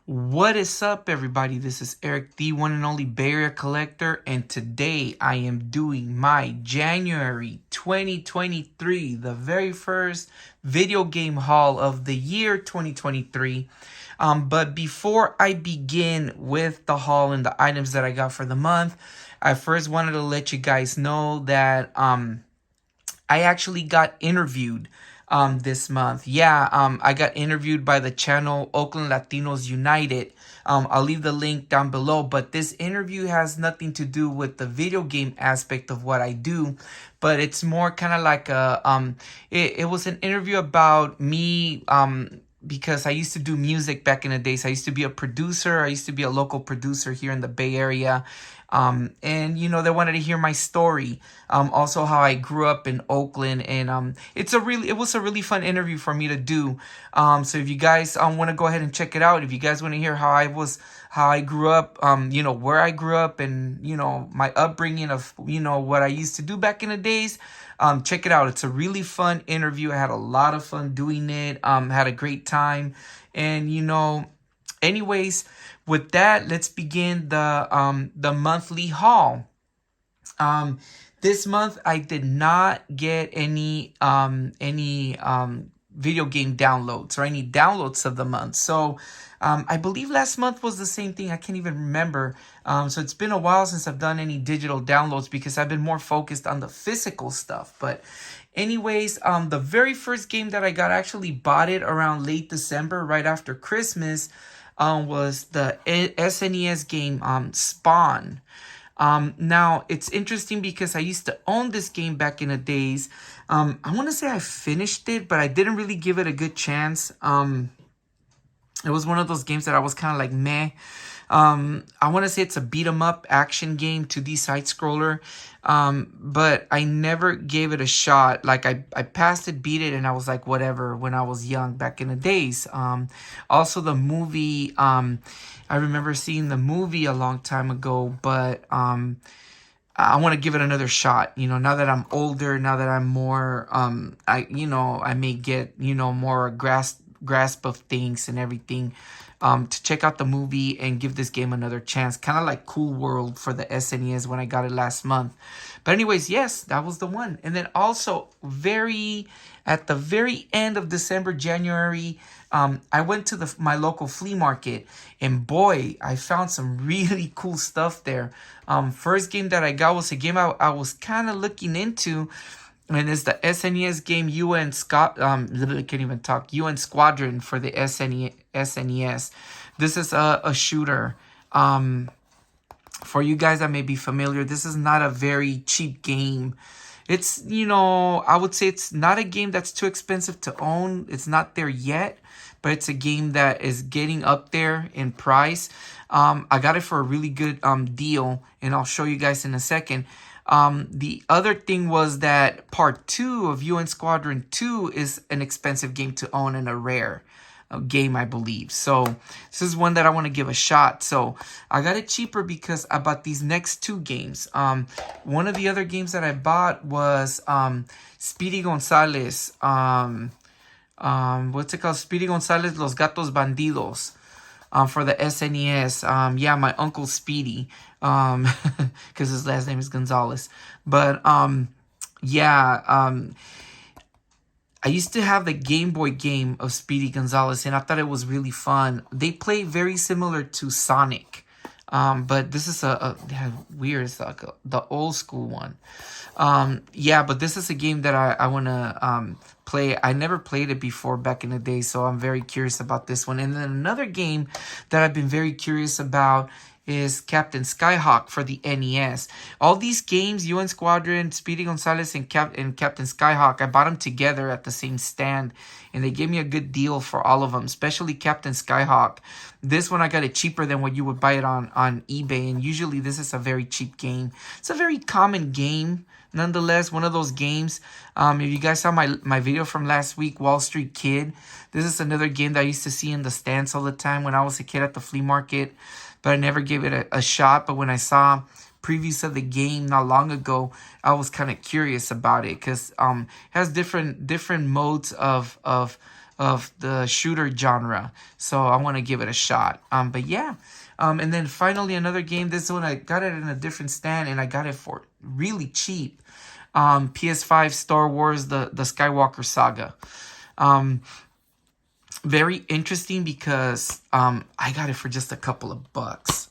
What is up, everybody? This is Erik, the one and only Bay Area collector, and today I am doing my January 2023, the very first video game haul of the year 2023. But before I begin with the haul and the items that I got for the month, I first wanted to let you guys know that I actually got interviewed this month. I got interviewed by the channel Oakland Latinos United. I'll leave the link down below, but this interview has nothing to do with the video game aspect of what I do, but it's more kind of like it was an interview about me because I used to do music back in the days. I used to be a producer. I used to be a local producer here in the Bay Area. And they wanted to hear my story. Also how I grew up in Oakland, and it was a really fun interview for me to do. So if you guys want to go ahead and check it out, if you guys want to hear how I grew up, where I grew up, and my upbringing of what I used to do back in the days, check it out. It's a really fun interview. I had a lot of fun doing it. Had a great time, and anyways, with that, let's begin the monthly haul. This month I did not get any video game downloads or any downloads of the month. So I believe last month was the same thing. I can't even remember. So it's been a while since I've done any digital downloads because I've been more focused on the physical stuff. But anyways, the very first game that I got, I actually bought it around late December, right after Christmas, was the SNES game Spawn. Now, it's interesting because I used to own this game back in the days. I want to say I finished it, but I didn't really give it a good chance. It was one of those games that I was kind of like, meh. I want to say it's a beat 'em up action game, 2D side scroller. But I never gave it a shot. Like I passed it, beat it, and I was like, whatever, when I was young back in the days. Also the movie, I remember seeing the movie a long time ago, but I want to give it another shot. Now that I'm older, now that I'm more, I may get, more grasp of things and everything, to check out the movie and give this game another chance. Kind of like Cool World for the SNES when I got it last month. But anyways, yes, that was the one. And then also at the very end of December, January, I went to my local flea market, and boy, I found some really cool stuff there. First game that I got was a game I was kind of looking into, and it's the SNES game UN Squadron for the SNES. This is a shooter. For you guys that may be familiar, this is not a very cheap game. It's, I would say it's not a game that's too expensive to own. It's not there yet, but it's a game that is getting up there in price. I got it for a really good deal, and I'll show you guys in a second. The other thing was that part 2 of UN Squadron 2 is an expensive game to own and a rare game, I believe. So this is one that I want to give a shot. So I got it cheaper because I bought these next 2 games. One of the other games that I bought was Speedy Gonzalez. What's it called? Speedy Gonzalez Los Gatos Bandidos. For the SNES. My uncle Speedy, because his last name is Gonzalez. But I used to have the Game Boy game of Speedy Gonzalez, and I thought it was really fun. They play very similar to Sonic, but this is weird. It's like the old school one. But this is a game that I want to play. I never played it before back in the day, so I'm very curious about this one. And then another game that I've been very curious about is Captain Skyhawk for the NES. All these games, UN Squadron, Speedy Gonzalez, and Captain Skyhawk, I bought them together at the same stand, and they gave me a good deal for all of them, especially Captain Skyhawk. This one I got it cheaper than what you would buy it on eBay, and usually this is a very cheap game. It's a very common game. Nonetheless, one of those games, if you guys saw my video from last week, Wall Street Kid, this is another game that I used to see in the stands all the time when I was a kid at the flea market, but I never gave it a shot. But when I saw previews of the game not long ago, I was kind of curious about it because it has different modes of of the shooter genre. So I want to give it a shot. But yeah. And then finally another game. This one I got it in a different stand and I got it for really cheap. PS5 Star Wars the Skywalker Saga. Very interesting because I got it for just a couple of bucks.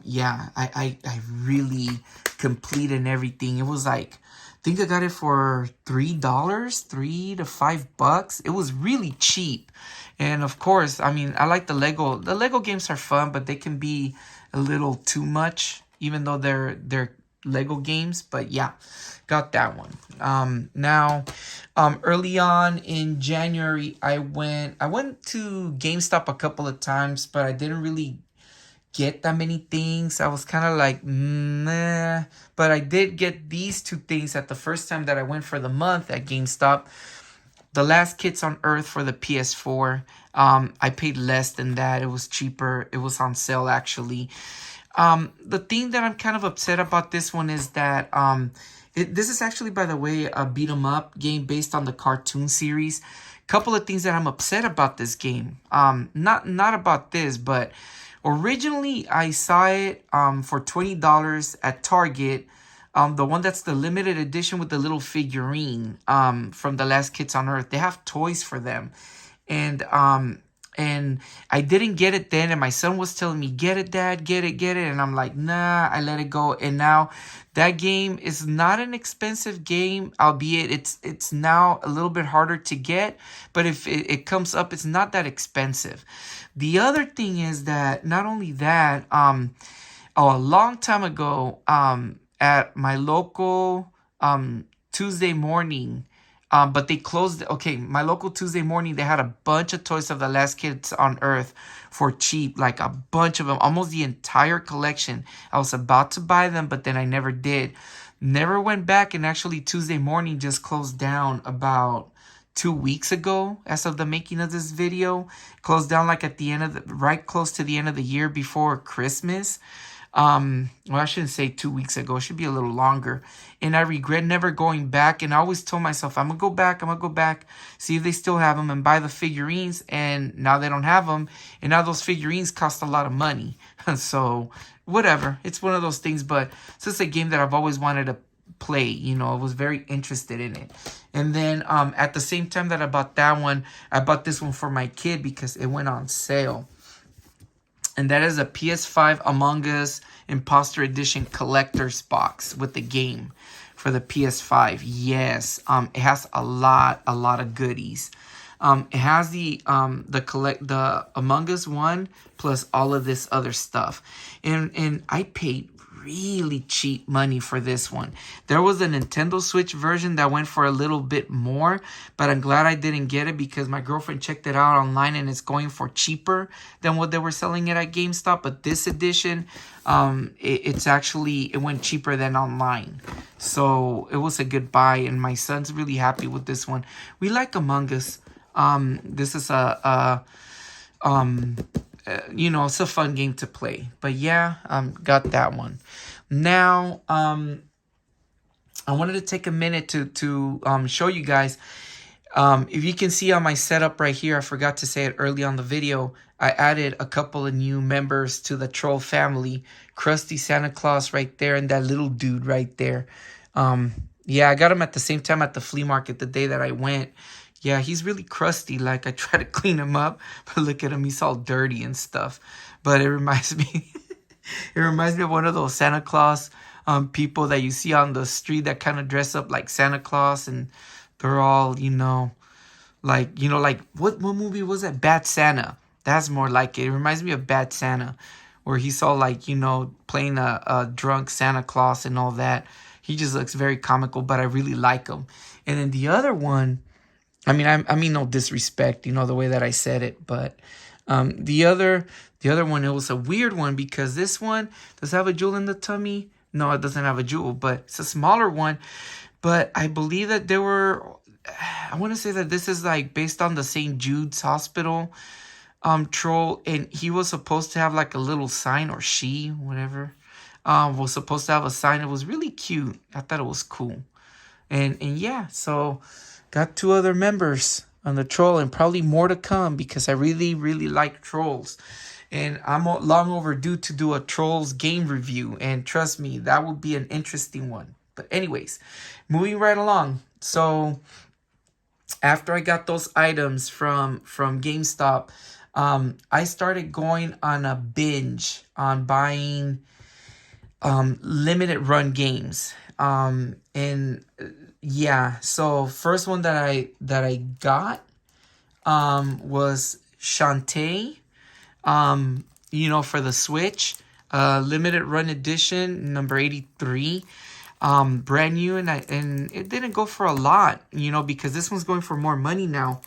Yeah, I really completed everything. It was like, I think I got it for $3, $3 to $5. It was really cheap. And of course, I mean, I like the Lego. The Lego games are fun, but they can be a little too much, even though they're Lego games. But yeah, got that one. Now, early on in January, I went to GameStop a couple of times, but I didn't really get that many things. I was kind of like, nah. But I did get these two things at the first time that I went for the month at GameStop. The Last Kits on Earth for the PS4. I paid less than that. It was cheaper. It was on sale, actually. The thing that I'm kind of upset about this one is that this is actually, by the way, a beat 'em up game based on the cartoon series. Couple of things that I'm upset about this game. Not about this, but originally I saw it for $20 at Target. The one that's the limited edition with the little figurine from The Last Kids on Earth. They have toys for them. And I didn't get it then, and my son was telling me, get it, Dad, get it. And I'm like, nah, I let it go. And now that game is not an expensive game, albeit it's now a little bit harder to get. But if it comes up, it's not that expensive. The other thing is that not only that, a long time ago, at my local Tuesday morning, but they closed. Okay, my local Tuesday morning, they had a bunch of toys of The Last Kids on Earth for cheap, like a bunch of them, almost the entire collection. I was about to buy them, but then I never did. Never went back, and actually Tuesday morning just closed down about 2 weeks ago as of the making of this video. Closed down like at the end of right close to the end of the year before Christmas. Well, I shouldn't say 2 weeks ago. It should be a little longer. And I regret never going back. And I always told myself, I'm going to go back, see if they still have them and buy the figurines. And now they don't have them. And now those figurines cost a lot of money. So, whatever. It's one of those things. But it's just a game that I've always wanted to play. You know, I was very interested in it. And then at the same time that I bought that one, I bought this one for my kid because it went on sale. And that is a PS5 Among Us Imposter Edition Collector's Box with the game for the PS5. Yes, it has a lot of goodies. It has the Among Us one plus all of this other stuff. And I paid really cheap money for this one. There was a Nintendo Switch version that went for a little bit more, but I'm glad I didn't get it because my girlfriend checked it out online and it's going for cheaper than what they were selling it at GameStop. But this edition, it went cheaper than online. So it was a good buy, and my son's really happy with this one. We like Among Us. This is it's a fun game to play. But yeah, got that one. Now, I wanted to take a minute to show you guys. If you can see on my setup right here, I forgot to say it early on the video, I added a couple of new members to the troll family. Krusty Santa Claus right there, and that little dude right there. Yeah, I got him at the same time at the flea market the day that I went. Yeah, he's really crusty. Like, I try to clean him up, but look at him. He's all dirty and stuff. But it reminds me, of one of those Santa Claus people that you see on the street that kind of dress up like Santa Claus, and they're all, like what movie was that? Bad Santa. That's more like it. It reminds me of Bad Santa, where he's all like, playing a drunk Santa Claus and all that. He just looks very comical, but I really like him. And then the other one, I mean no disrespect, the way that I said it, but the other one, it was a weird one because this one does have a jewel in the tummy. No, it doesn't have a jewel, but it's a smaller one. But I believe that I want to say that this is like based on the St. Jude's Hospital troll, and he was supposed to have like a little sign, or she, whatever, was supposed to have a sign. It was really cute. I thought it was cool. And yeah, so got 2 other members on the troll, and probably more to come because I really, really like trolls. And I'm long overdue to do a trolls game review. And trust me, that would be an interesting one. But anyways, moving right along. So after I got those items from GameStop, I started going on a binge on buying limited run games. And yeah, so first one that I got was Shantae, for the Switch, limited run edition number 83. Brand new, and it didn't go for a lot, because this one's going for more money now.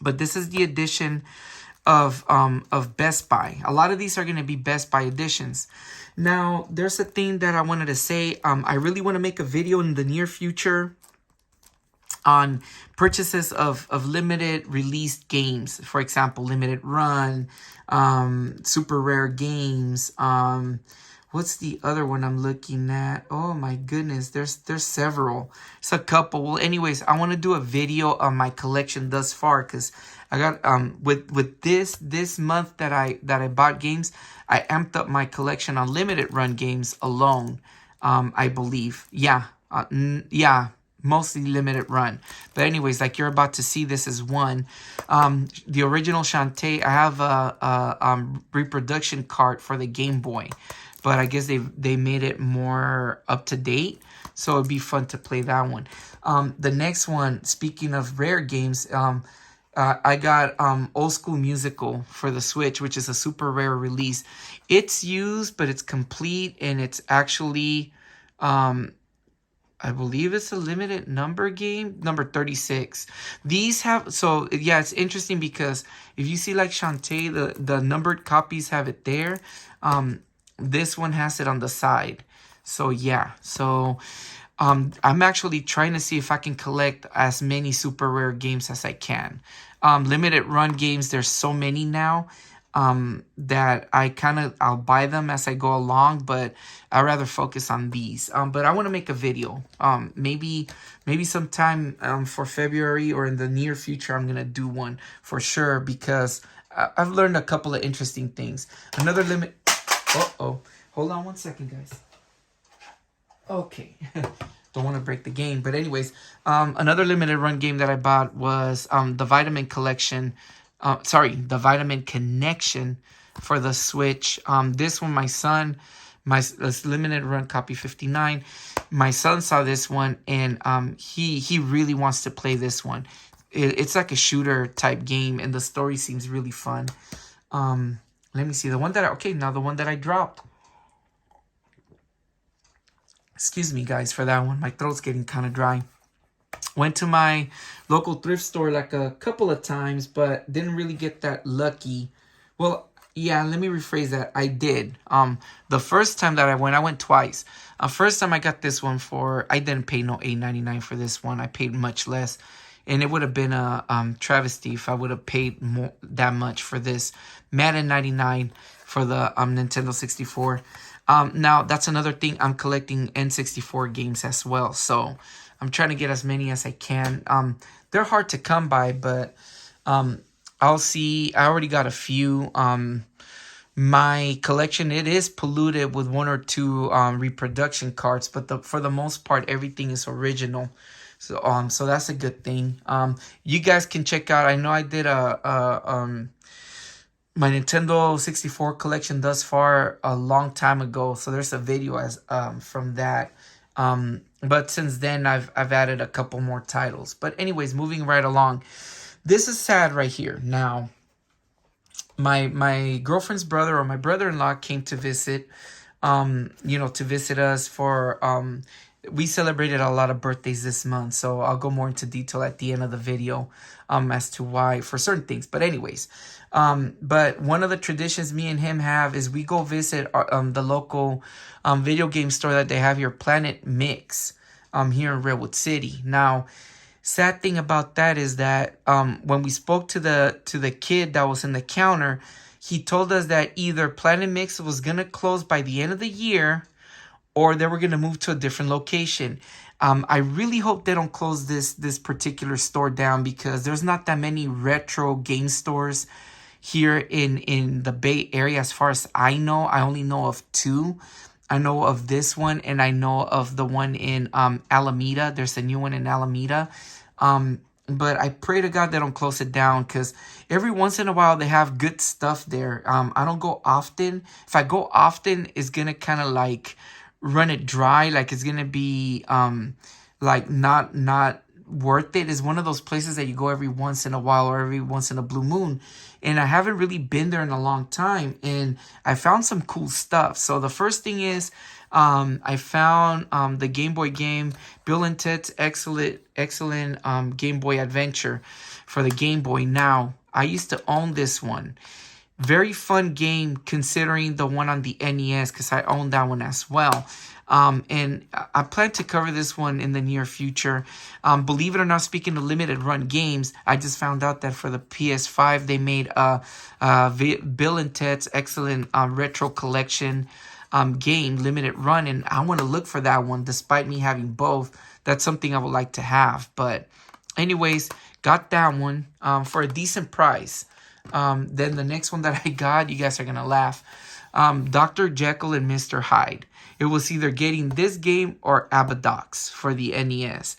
But this is the edition of Best Buy. A lot of these are going to be Best Buy editions. Now, there's a thing that I wanted to say. I really want to make a video in the near future on purchases of limited released games. For example, limited run, super rare games. What's the other one I'm looking at? Oh my goodness, there's several. It's a couple. Well, anyways, I want to do a video on my collection thus far, because I got with this month that I bought games, I amped up my collection on limited run games alone. I believe, yeah, mostly limited run. But anyways, like you're about to see, this is one. The original Shantae, I have a reproduction cart for the Game Boy, but I guess they made it more up to date, so it'd be fun to play that one. The next one, speaking of rare games, I got Old School Musical for the Switch, which is a super rare release. It's used, but it's complete, and it's actually I believe it's a limited number game, number 36. These have, so yeah, it's interesting because if you see like Shantae, the numbered copies have it there. This one has it on the side. So yeah, so I'm actually trying to see if I can collect as many super rare games as I can. Limited run games, there's so many now that I'll buy them as I go along, but I'd rather focus on these. But I want to make a video. Maybe sometime for February or in the near future, I'm gonna do one for sure, because I've learned a couple of interesting things. Another limit. Hold on one second, guys. Okay. Don't want to break the game, but anyways, another limited run game that I bought was the Vitamin Collection. The Vitamin Connection for the Switch. This one, my son, this limited run copy 59. My son saw this one, and he really wants to play this one. It's like a shooter type game, and the story seems really fun. Let me see the one that the one that I dropped. Excuse me, guys, for that one. My throat's getting kind of dry. Went to my local thrift store like a couple of times, but didn't really get that lucky. Well, yeah, let me rephrase that. I did. The first time that I went twice. First time I got this one I didn't pay no $8.99 for this one. I paid much less. And it would have been a travesty if I would have paid that much for this. Madden 99 for the Nintendo 64. Now, that's another thing. I'm collecting N64 games as well. So I'm trying to get as many as I can. They're hard to come by, but I'll see. I already got a few. My collection, it is polluted with one or two reproduction cards, but for the most part, everything is original. So that's a good thing. You guys can check out. I know I did my Nintendo 64 collection thus far a long time ago. So there's a video from that. But since then, I've added a couple more titles. But anyways, moving right along. This is sad right here. Now, my girlfriend's brother, or my brother-in-law, came to visit, to visit us for, we celebrated a lot of birthdays this month. So I'll go more into detail at the end of the video as to why for certain things. But anyways, but one of the traditions me and him have is we go visit the local video game store that they have here, Planet Mix, here in Redwood City. Now, sad thing about that is that when we spoke to the kid that was in the counter, he told us that either Planet Mix was gonna close by the end of the year, or they were gonna move to a different location. I really hope they don't close this particular store down, because there's not that many retro game stores here in the Bay Area. As far as I know, I only know of two. I know of this one, and I know of the one in Alameda. There's a new one in Alameda. But I pray to God they don't close it down, because every once in a while they have good stuff there. I don't go often. If I go often, it's gonna kind of like run it dry. Like it's gonna be like not worth it. It's one of those places that you go every once in a while, or every once in a blue moon. And I haven't really been there in a long time, and I found some cool stuff. So the first thing is, I found the Game Boy game, Bill and Ted's Excellent Game Boy Adventure for the Game Boy. Now, I used to own this one. Very fun game considering the one on the NES, because I own that one as well. And I plan to cover this one in the near future. Believe it or not, speaking of limited run games, I just found out that for the PS5, they made Bill and Ted's Excellent Retro Collection game, limited run. And I want to look for that one, despite me having both. That's something I would like to have. But anyways, got that one for a decent price. Then the next one that I got, you guys are going to laugh. Dr. Jekyll and Mr. Hyde. It was either getting this game or Abadox for the NES.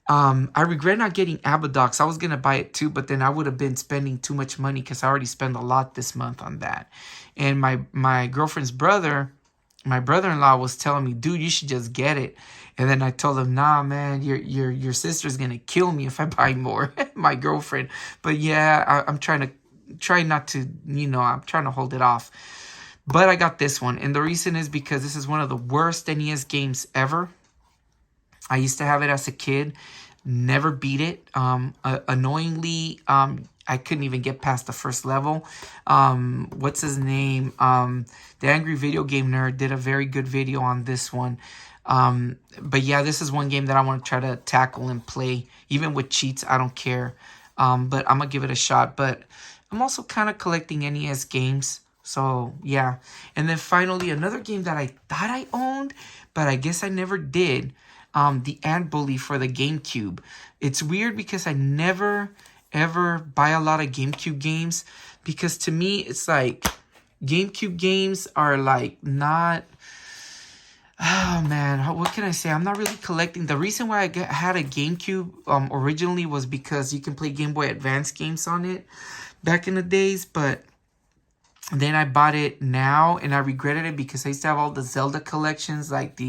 I regret not getting Abadox. I was going to buy it too, but then I would have been spending too much money, because I already spent a lot this month on that. And my girlfriend's brother, my brother-in-law, was telling me, dude, you should just get it. And then I told him, nah, man, your sister's going to kill me if I buy more. My girlfriend. But yeah, I'm trying not to, I'm trying to hold it off. But I got this one. And the reason is because this is one of the worst NES games ever. I used to have it as a kid. Never beat it. Annoyingly, I couldn't even get past the first level. What's his name? The Angry Video Game Nerd did a very good video on this one. But yeah, this is one game that I want to try to tackle and play. Even with cheats, I don't care. But I'm going to give it a shot. But I'm also kind of collecting NES games. So, yeah. And then finally, another game that I thought I owned, but I guess I never did. The Ant Bully for the GameCube. It's weird because I never, ever buy a lot of GameCube games. Because to me, it's like, GameCube games are like not... Oh, man. What can I say? I'm not really collecting. The reason why I had a GameCube originally was because you can play Game Boy Advance games on it back in the days. But then I bought it now, and I regretted it because I used to have all the Zelda collections. Like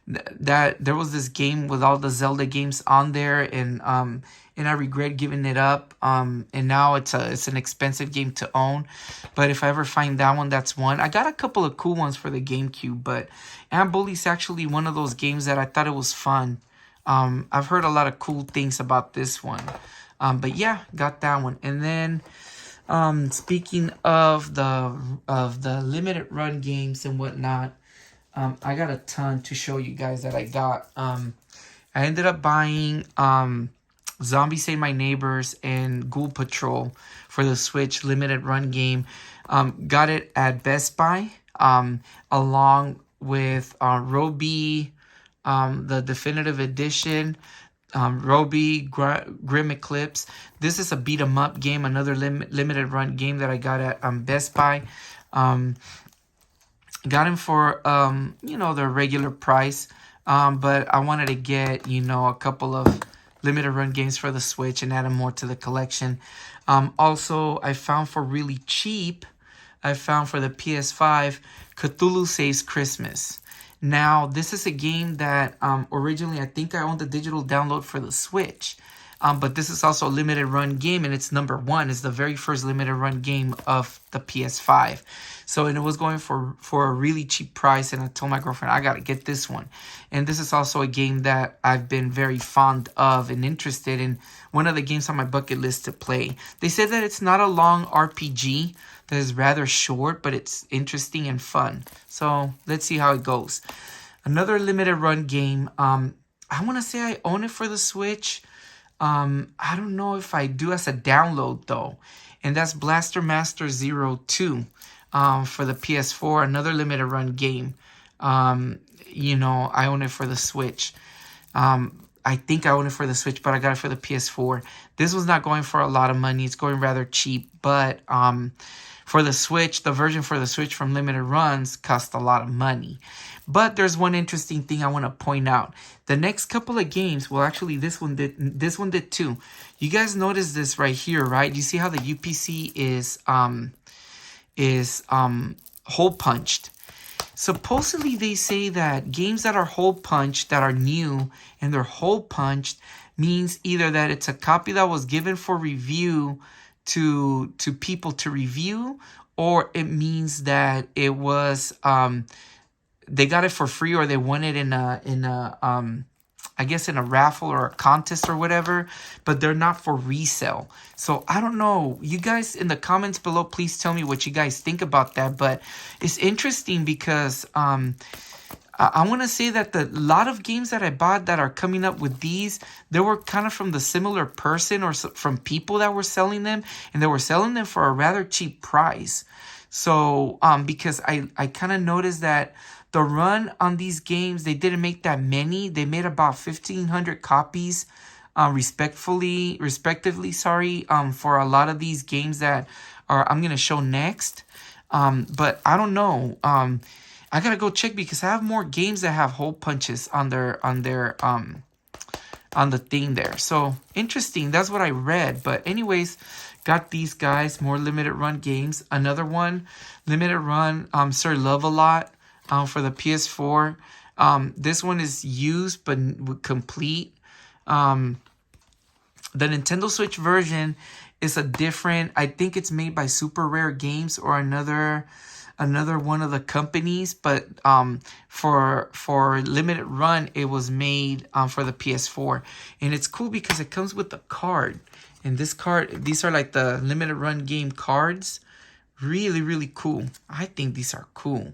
there was this game with all the Zelda games on there, and I regret giving it up. And now it's an expensive game to own. But if I ever find that one, that's one. I got a couple of cool ones for the GameCube, but Ant Bully's actually one of those games that I thought it was fun. I've heard a lot of cool things about this one. But yeah, got that one. And then speaking of the limited run games and whatnot, I got a ton to show you guys that I got. I ended up buying Zombies Ate My Neighbors and Ghoul Patrol for the Switch limited run game. Got it at Best Buy, along with Roby, the definitive edition, Roby, Grim Eclipse. This is a beat 'em up game, another limited run game that I got at Best Buy. Got him for the regular price, but I wanted to get a couple of limited run games for the Switch and add them more to the collection. Also, I found for really cheap, I found for the PS5 Cthulhu Saves Christmas. Now, this is a game that originally I think I owned the digital download for the Switch. But this is also a limited run game, and it's number 1. It's the very first limited run game of the PS5. So, and it was going for a really cheap price, and I told my girlfriend, I gotta get this one. And this is also a game that I've been very fond of and interested in. One of the games on my bucket list to play. They said that it's not a long RPG, that is rather short, but it's interesting and fun. So, let's see how it goes. Another limited run game. I want to say I own it for the Switch. I don't know if I do as a download though. And that's Blaster Master 02 for the PS4, another limited run game. I own it for the Switch. I think I own it for the Switch, but I got it for the PS4. This was not going for a lot of money. It's going rather cheap, but for the Switch, the version for the Switch from Limited Runs cost a lot of money. But there's one interesting thing I want to point out. The next couple of games, well, actually, this one did too. You guys notice this right here, right? You see how the UPC is hole punched. Supposedly, they say that games that are hole punched, that are new, and they're hole punched, means either that it's a copy that was given for review to people to review, or it means that it was they got it for free, or they won it in a I guess in a raffle or a contest or whatever, but they're not for resale. So I don't know. You guys in the comments below, please tell me what you guys think about that. But it's interesting because I want to say that the lot of games that I bought that are coming up with these, they were kind of from the similar person or from people that were selling them, and they were selling them for a rather cheap price. So because I kind of noticed that the run on these games, they didn't make that many. They made about 1,500 copies, respectively, for a lot of these games that I'm gonna show next. But I don't know. I gotta go check because I have more games that have hole punches on the thing there. So interesting. That's what I read. But anyways, got these guys, more limited run games. Another one, limited run, Sir Love-A-Lot. For the PS4. This one is used but complete. The Nintendo Switch version is a different, I think it's made by Super Rare Games or another one of the companies, but for limited run it was made for the PS4. And it's cool because it comes with a card. And these are like the limited run game cards. Really, really cool. I think these are cool.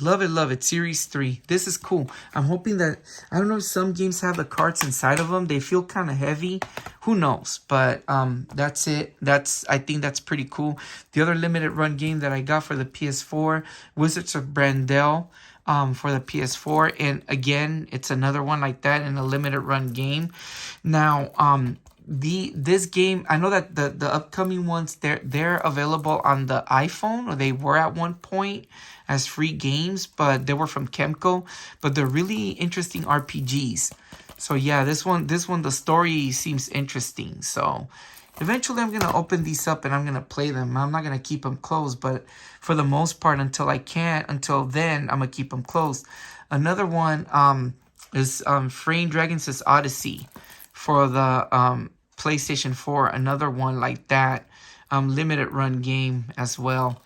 Love it, love it. Series 3. This is cool. I'm hoping that, I don't know if some games have the cards inside of them. They feel kind of heavy. Who knows? But that's it. I think that's pretty cool. The other limited run game that I got for the PS4, Wizards of Brandel, for the PS4. And again, it's another one like that in a limited run game. Now, this game, I know that the upcoming ones, they're available on the iPhone, or they were at one point as free games, but they were from Kemco, but they're really interesting RPGs. So yeah, this one, the story seems interesting. So eventually I'm going to open these up and I'm going to play them. I'm not going to keep them closed, but for the most part, until then, I'm going to keep them closed. Another one is Frame Dragon's Odyssey for the PlayStation 4. Another one like that, limited run game as well.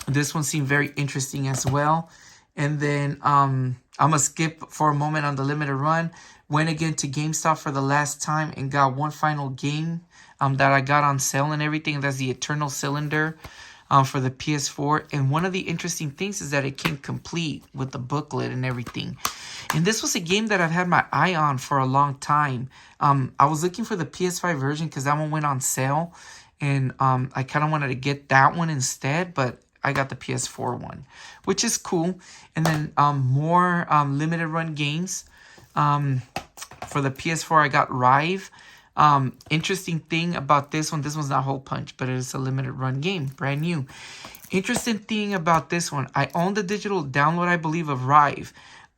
This one seemed very interesting as well. And then I'm going to skip for a moment on the limited run. Went again to GameStop for the last time and got one final game that I got on sale and everything. That's the Eternal Cylinder for the PS4. And one of the interesting things is that it came complete with the booklet and everything. And this was a game that I've had my eye on for a long time. I was looking for the PS5 version because that one went on sale. And I kind of wanted to get that one instead, but I got the PS4 one, which is cool. And then more limited run games. For the PS4, I got Rive. Interesting thing about this one's not Hole Punch, but it is a limited run game, brand new. Interesting thing about this one, I own the digital download, I believe, of Rive.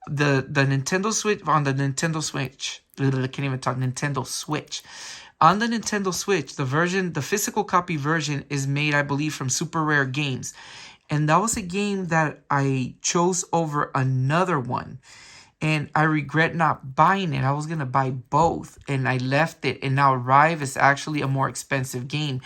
The Nintendo Switch, on the Nintendo Switch, I can't even talk, Nintendo Switch. On the Nintendo Switch, the physical copy version is made, I believe, from Super Rare Games. And that was a game that I chose over another one. And I regret not buying it. I was going to buy both. And I left it. And now Rive is actually a more expensive game.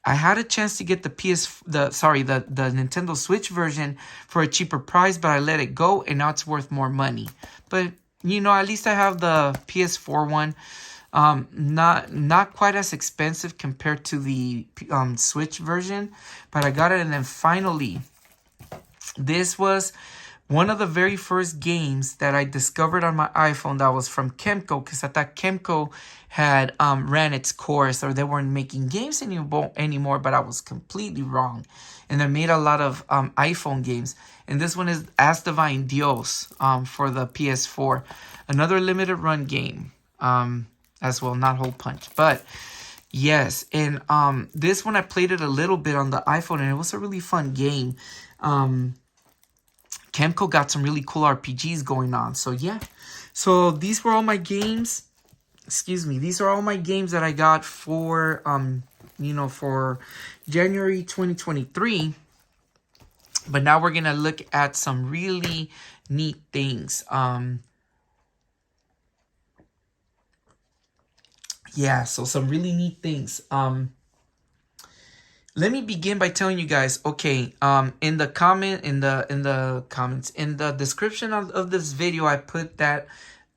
I had a chance to get the Nintendo Switch version for a cheaper price, but I let it go. And now it's worth more money. But, at least I have the PS4 one. Not quite as expensive compared to the Switch version, but I got it. And then finally, this was One of the very first games that I discovered on my iPhone that was from Kemco, because I thought Kemco had ran its course, or they weren't making games anymore, but I was completely wrong. And they made a lot of iPhone games. And this one is As Divine Dios for the PS4. Another limited run game as well, not Hole Punch. But yes, and this one I played it a little bit on the iPhone, and it was a really fun game. Kemco got some really cool RPGs going on. So yeah. So these were all my games. Excuse me. These are all my games that I got for for January 2023. But now we're going to look at some really neat things. Yeah, so some really neat things. Let me begin by telling you guys, okay, in the description of this video, I put that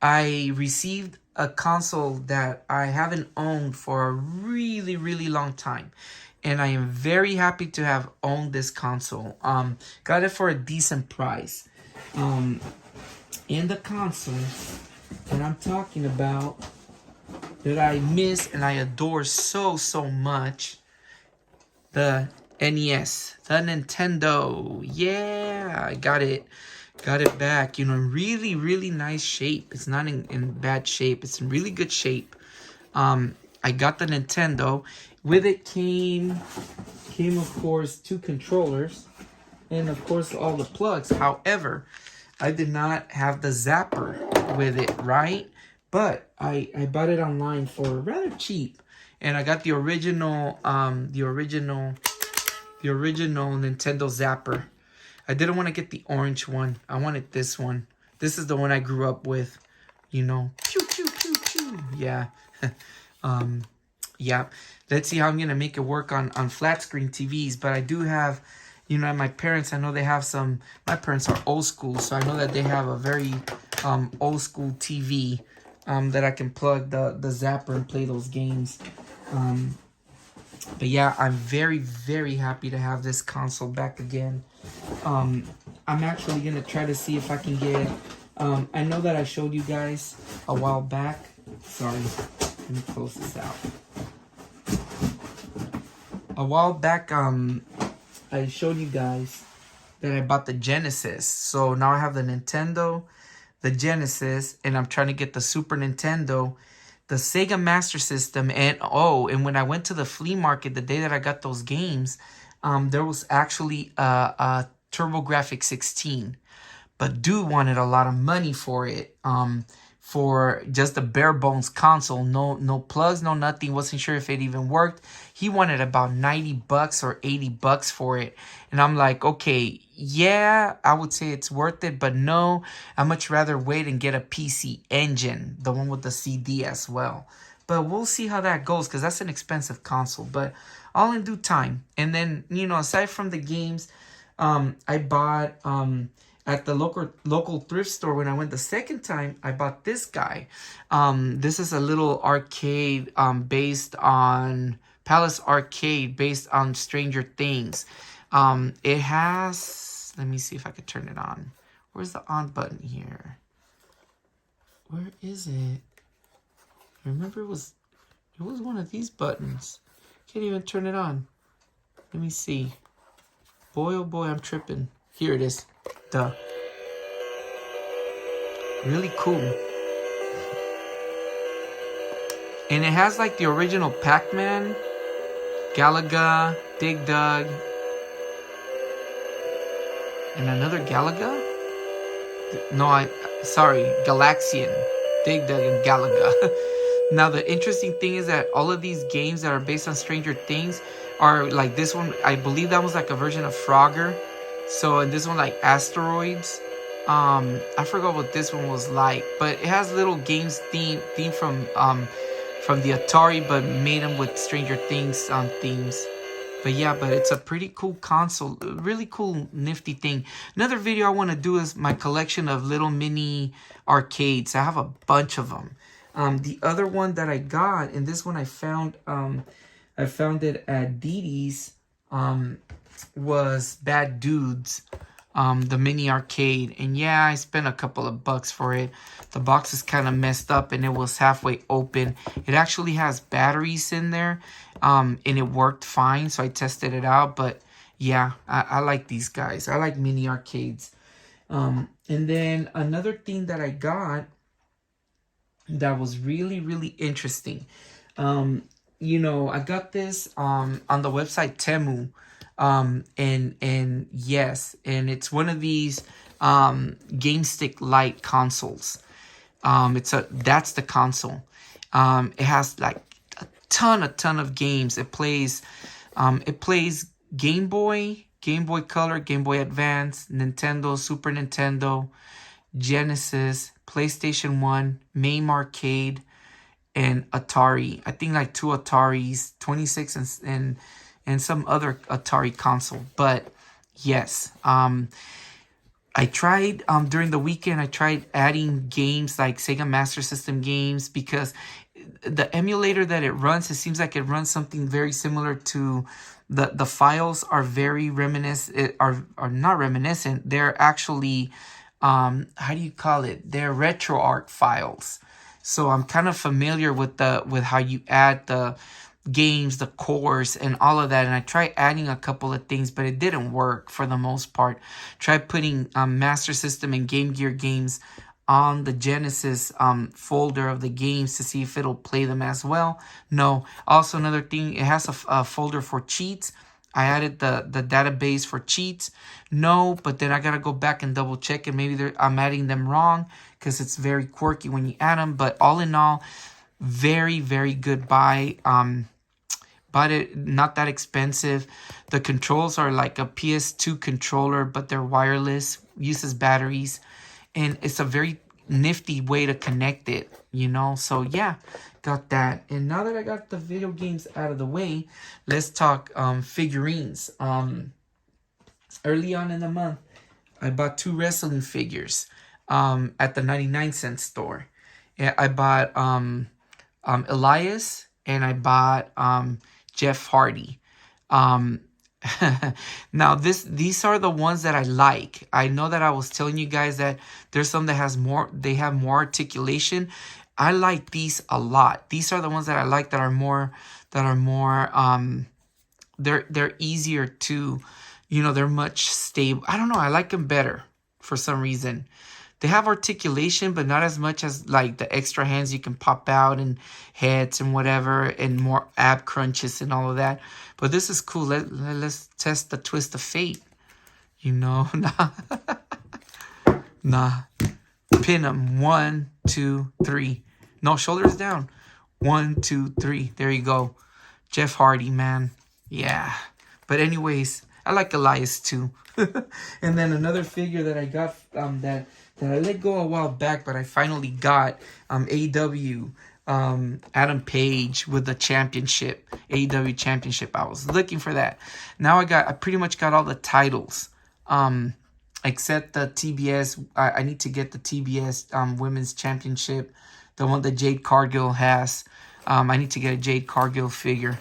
I received a console that I haven't owned for a really, really long time. And I am very happy to have owned this console. Got it for a decent price. In the console that I'm talking about, that I miss and I adore so much, the NES, the Nintendo. Yeah, I got it back, in really, really nice shape. It's not in bad shape. It's in really good shape. I got the Nintendo. With it came of course 2 controllers and of course all the plugs. However, I did not have the zapper with it, right? But I bought it online for rather cheap. And I got the original Nintendo Zapper. I didn't want to get the orange one. I wanted this one. This is the one I grew up with. Pew, pew, pew, pew. Yeah. Yeah. Let's see how I'm going to make it work on flat screen TVs. But I do have, my parents, I know they have some, my parents are old school. So I know that they have a very old school TV that I can plug the zapper and play those games. But yeah, I'm very, very happy to have this console back again. I'm actually going to try to see if I can get... I know that I showed you guys a while back. Sorry, let me close this out. A while back, I showed you guys that I bought the Genesis. So now I have the Nintendo, the Genesis, and I'm trying to get the Super Nintendo, the Sega Master System, and when I went to the flea market the day that I got those games, there was actually a TurboGrafx 16. But dude wanted a lot of money for it, for just a bare bones console, no plugs, no nothing. Wasn't sure if it even worked. He wanted about $90 or $80 for it, and I'm like, okay, yeah, I would say it's worth it, but no, I'd much rather wait and get a PC Engine, the one with the CD as well. But we'll see how that goes, because that's an expensive console, but all in due time. And then, aside from the games, I bought at the local thrift store when I went the second time. I bought this guy. This is a little arcade based on Palace Arcade, based on Stranger Things. It has, let me see if I could turn it on. Where's the on button here? Where is it? I remember it was one of these buttons. Can't even turn it on. Let me see. Boy, oh boy, I'm tripping. Here it is. Duh. Really cool. And it has like the original Pac-Man, Galaga, Dig Dug, and another Galaga? No, sorry, Galaxian, Dig Dug, and Galaga. Now, the interesting thing is that all of these games that are based on Stranger Things are like this one. I believe that was like a version of Frogger. So, and this one like Asteroids. I forgot what this one was like, but it has little games theme from the Atari, but made them with Stranger Things themes. But yeah, but it's a pretty cool console, really cool, nifty thing. Another video I want to do is my collection of little mini arcades. I have a bunch of them. The other one that I got, and this one I found it at Didi's, was Bad Dudes. the mini arcade. And yeah, I spent a couple of bucks for it. The box is kind of messed up and it was halfway open. It actually has batteries in there, and it worked fine, so I tested it out. But yeah, I like these guys. I like mini arcades. And then another thing that I got that was really, really interesting. You know, I got this on the website Temu. And yes, and it's one of these Game Stick Lite consoles. That's the console. It has like a ton of games. It plays Game Boy, Game Boy Color, Game Boy Advance, Nintendo, Super Nintendo, Genesis, PlayStation 1, MAME Arcade, and Atari. I think like two Ataris, 26 and some other Atari console. But yes, I tried during the weekend. I tried adding games like Sega Master System games because the emulator that it runs, it seems like it runs something very similar to the files are very reminiscent. Are not reminiscent. They're actually how do you call it? They're RetroArch files. So I'm kind of familiar with how you add the games, the cores, and all of that. And I tried adding a couple of things, but it didn't work for the most part. Tried putting Master System and Game Gear games on the Genesis folder of the games to see if it'll play them as well. No. Also, another thing, it has a folder for cheats. I added the database for cheats. No, but then I gotta go back and double check, and maybe I'm adding them wrong because it's very quirky when you add them. But all in all, very, very good buy. Bought it not that expensive. The controls are like a PS2 controller, but they're wireless, uses batteries, and it's a very nifty way to connect it, you know. So yeah, got that. And now that I got the video games out of the way, let's talk figurines. Early on in the month, I bought 2 wrestling figures at the 99-cent store. Yeah, I bought Elias, and I bought Jeff Hardy. Now these are the ones that I like. I know that I was telling you guys that there's some that have more articulation. I like these a lot. These are the ones that I like that are more they're easier to, you know, they're much stable. I don't know, I like them better for some reason. They have articulation, but not as much as like the extra hands you can pop out and heads and whatever, and more ab crunches and all of that. But this is cool. Let's test the twist of fate. You know, nah. Pin them. 1, 2, 3. No, shoulders down. 1, 2, 3. There you go. Jeff Hardy, man. Yeah. But anyways, I like Elias too. And then another figure that I got that I let go a while back, but I finally got AEW Adam Page with the championship, AEW championship. I was looking for that. Now I pretty much got all the titles, except the TBS. I need to get the TBS women's championship, the one that Jade Cargill has. I need to get a Jade Cargill figure.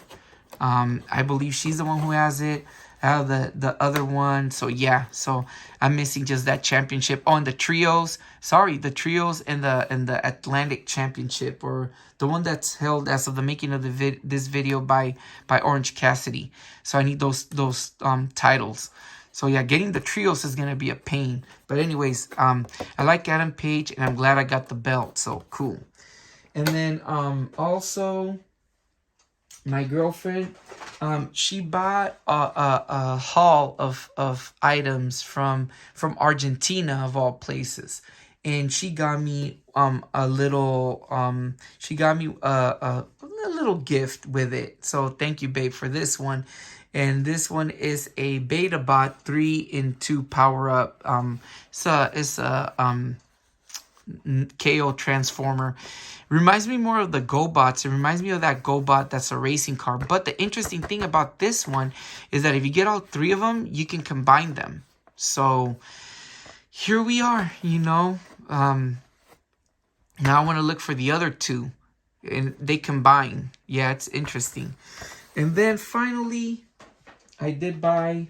I believe she's the one who has it. Out of the other one. So yeah, so I'm missing just that championship. Oh, and the trios. Sorry, the trios and the Atlantic Championship, or the one that's held as of the making of this video by Orange Cassidy. So I need those titles. So yeah, getting the trios is gonna be a pain. But anyways, I like Adam Page, and I'm glad I got the belt. So cool. And then also, my girlfriend, she bought a haul of items from Argentina, of all places, and she got me a little gift with it. So thank you, babe, for this one. And this one is a BetaBot 3-in-2 power up. It's a KO transformer. Reminds me more of the GoBots. It reminds me of that GoBot that's a racing car. But the interesting thing about this one is that if you get all 3 of them, you can combine them. So here we are, you know. Now I want to look for the other 2. And they combine. Yeah, it's interesting. And then finally, I did buy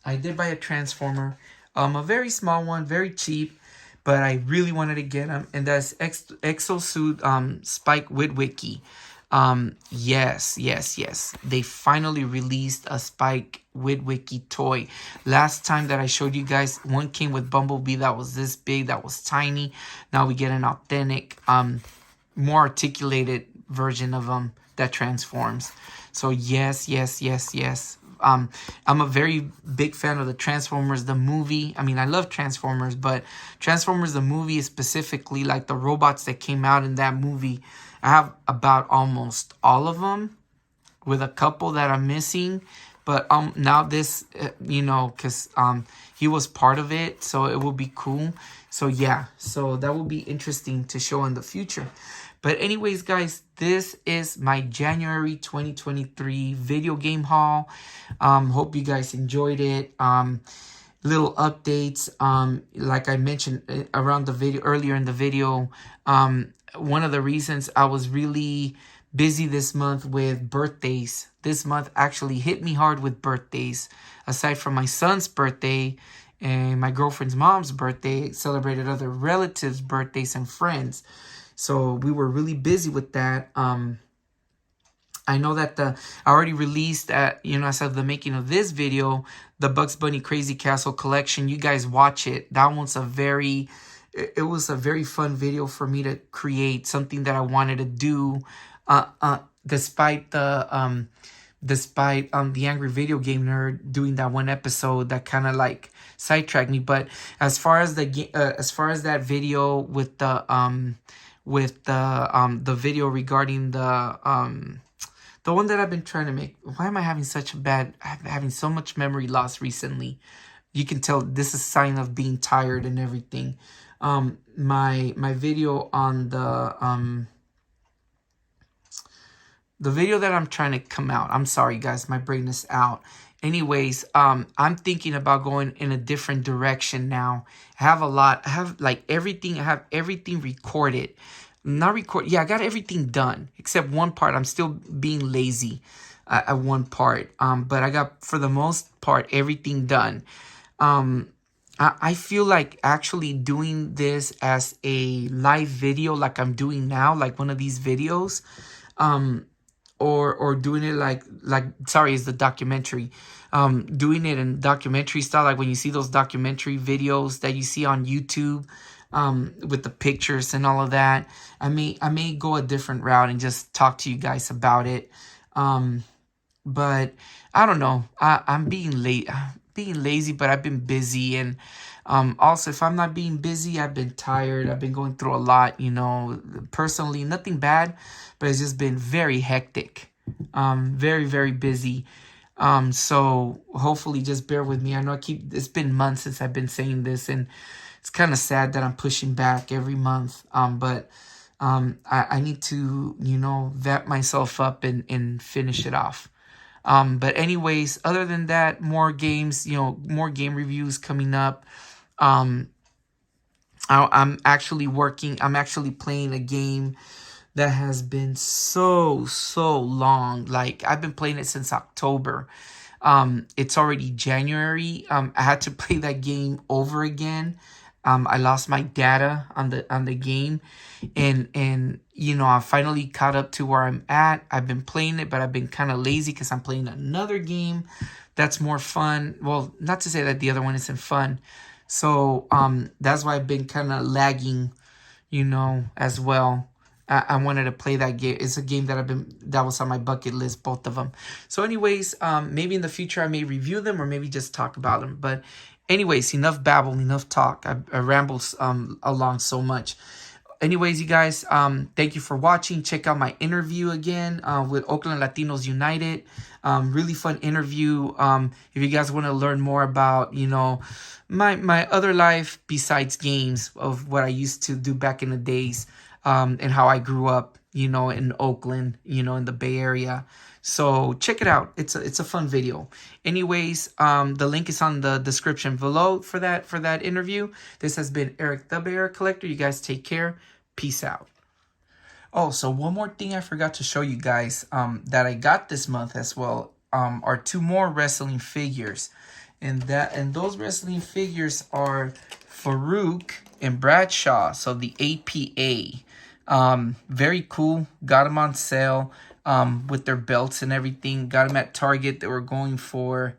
I did buy a Transformer, a very small one, very cheap, but I really wanted to get him, and that's Exosuit Spike Witwicky. Yes, yes, yes. They finally released a Spike Witwicky toy. Last time that I showed you guys, one came with Bumblebee that was this big, that was tiny. Now we get an authentic, more articulated version of that transforms. So yes, yes, yes, yes. I'm a very big fan of the Transformers the movie. I mean, I love Transformers, but Transformers the movie is specifically like the robots that came out in that movie. I have about almost all of them, with a couple that I'm missing. But now this, because he was part of it, so it will be cool. So yeah, so that will be interesting to show in the future. But anyways, guys, this is my January 2023 video game haul. Hope you guys enjoyed it. Little updates. Like I mentioned around the video earlier in the video, one of the reasons I was really busy this month with birthdays. This month actually hit me hard with birthdays. Aside from my son's birthday and my girlfriend's mom's birthday, celebrated other relatives' birthdays and friends. So we were really busy with that. I know that I already released as of the making of this video, the Bugs Bunny Crazy Castle collection. You guys watch it. That one's it was a very fun video for me to create, something that I wanted to do, despite the Angry Video Game Nerd doing that one episode that kind of like sidetracked me. But as far as that video with the video regarding the one that I've been trying to make. Why am I having having so much memory loss recently? You can tell this is a sign of being tired and everything. My video on the video that I'm trying to come out. I'm sorry, guys, my brain is out. Anyways, I'm thinking about going in a different direction now. I have everything. I have everything recorded. Not record. Yeah, I got everything done except one part. I'm still being lazy at one part. But I got, for the most part, everything done. I feel like actually doing this as a live video, like I'm doing now, like one of these videos, or doing it is the documentary. Doing it in documentary style, like when you see those documentary videos that you see on YouTube, with the pictures and all of that. I may go a different route and just talk to you guys about it. But I don't know. I'm being lazy, but I've been busy, and also if I'm not being busy, I've been tired. I've been going through a lot, personally, nothing bad, but it's just been very hectic. Very, very busy. So hopefully just bear with me. I know it's been months since I've been saying this, and it's kind of sad that I'm pushing back every month. But I need to, vet myself up and finish it off. But anyways, other than that, more games, more game reviews coming up. I'm actually playing a game that has been so long. Like, I've been playing it since October. It's already January. I had to play that game over again. I lost my data on the game, and I finally caught up to where I'm at. I've been playing it, but I've been kind of lazy because I'm playing another game that's more fun. Well, not to say that the other one isn't fun. So that's why I've been kind of lagging, as well. I wanted to play that game. It's a game that was on my bucket list, both of them. So anyways, maybe in the future I may review them or maybe just talk about them. But anyways, enough babble, enough talk. I rambled along so much. Anyways, you guys, thank you for watching. Check out my interview again with Oakland Latinos United. Really fun interview. If you guys want to learn more about, my other life besides games, of what I used to do back in the days, and how I grew up, in Oakland, in the Bay Area. So check it out. It's a fun video. Anyways, the link is on the description below for that interview. This has been Erik the Bear Collector. You guys take care. Peace out. Oh, so one more thing I forgot to show you guys that I got this month as well, are 2 more wrestling figures. And those wrestling figures are Farouk and Bradshaw. So the APA. Very cool. Got them on sale with their belts and everything. Got them at Target. They were going for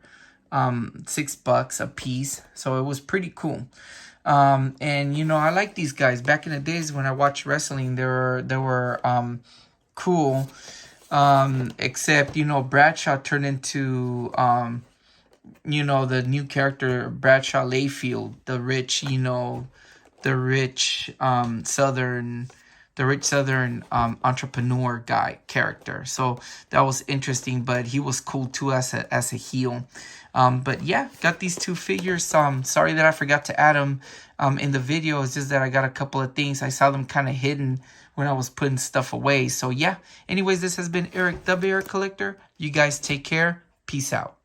$6 a piece. So it was pretty cool. And you know, I like these guys. Back in the days when I watched wrestling, they were cool. Except, you know, Bradshaw turned into you know, the new character Bradshaw Layfield, the rich, you know, the rich southern entrepreneur guy character. So that was interesting, but he was cool too as a heel. But yeah, got these two figures. Sorry that I forgot to add them in the video. It's just that I got a couple of things. I saw them kind of hidden when I was putting stuff away. So yeah, anyways, this has been Eric, the Bear Collector. You guys take care. Peace out.